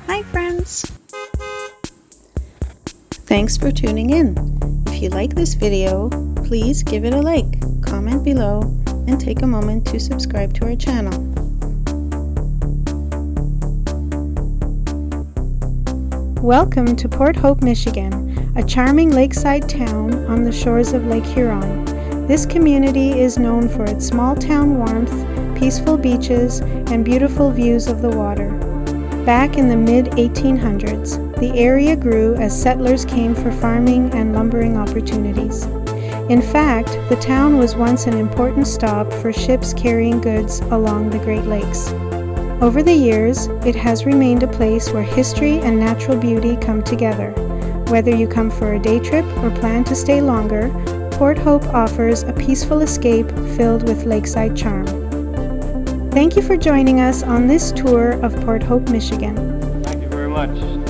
Hi friends! Thanks for tuning in. If you like this video, please give it a like, comment below, and take a moment to subscribe to our channel. Welcome to Port Hope, Michigan, a charming lakeside town on the shores of Lake Huron. This community is known for its small town warmth, peaceful beaches, and beautiful views of the water. Back in the mid-1800s, the area grew as settlers came for farming and lumbering opportunities. In fact, the town was once an important stop for ships carrying goods along the Great Lakes. Over the years, it has remained a place where history and natural beauty come together. Whether you come for a day trip or plan to stay longer, Port Hope offers a peaceful escape filled with lakeside charm. Thank you for joining us on this tour of Port Hope, Michigan. Thank you very much.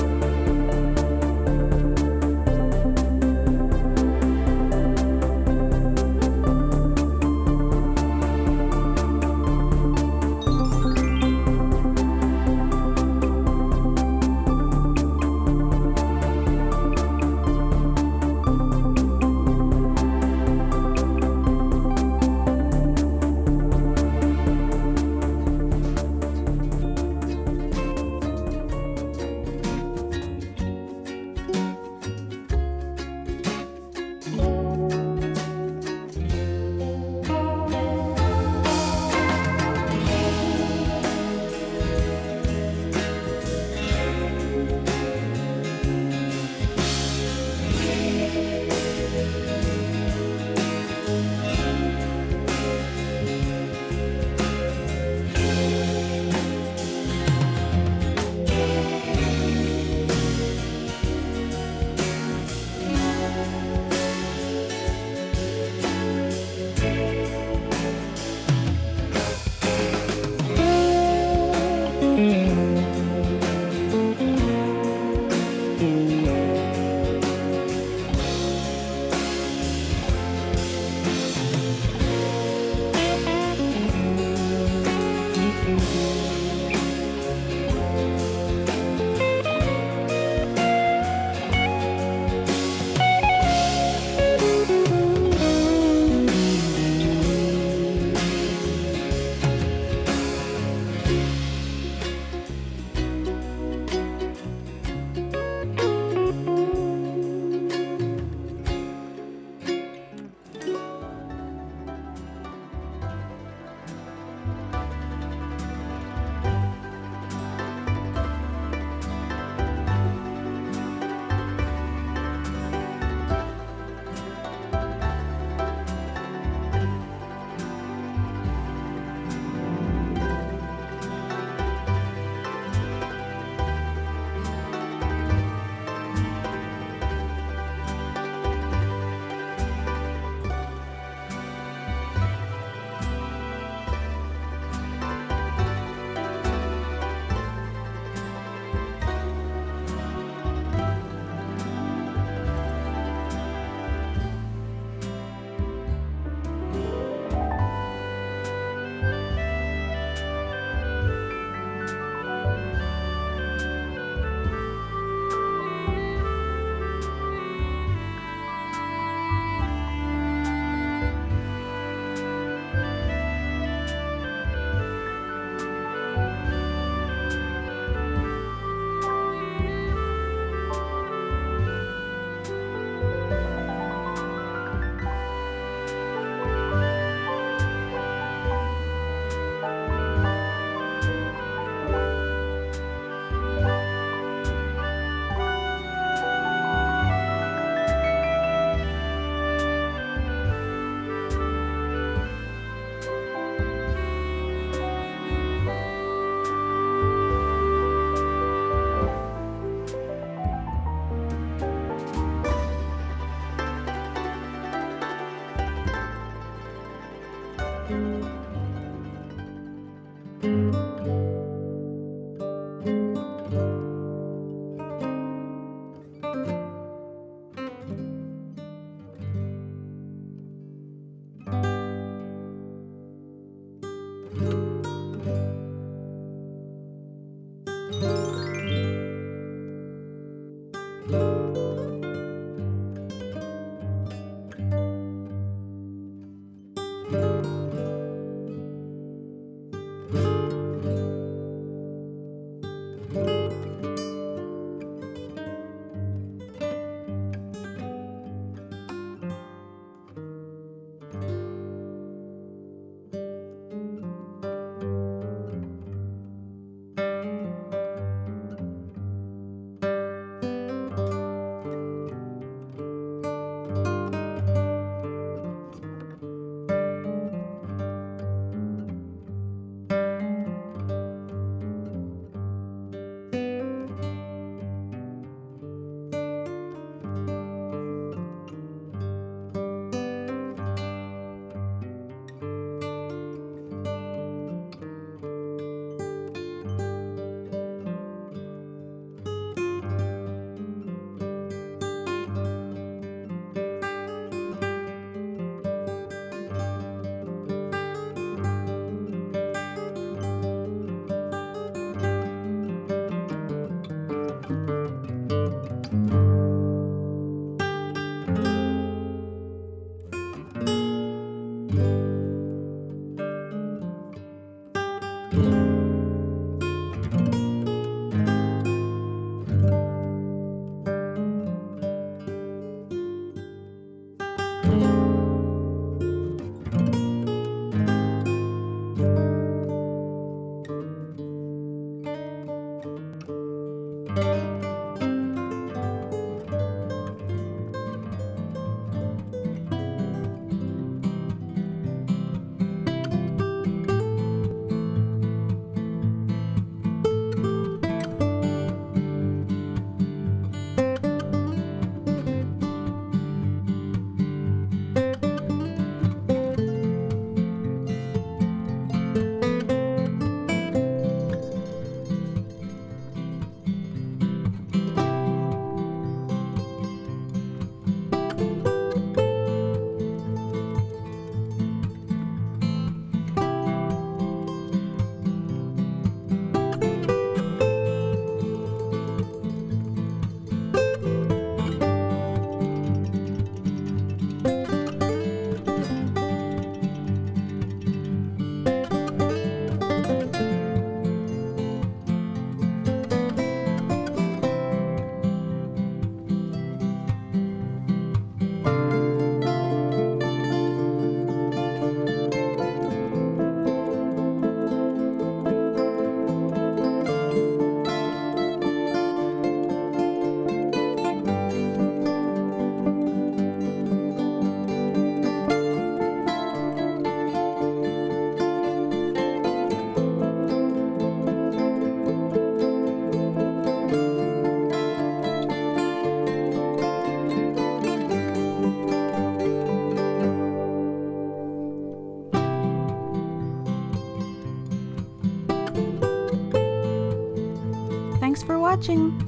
Thanks for watching.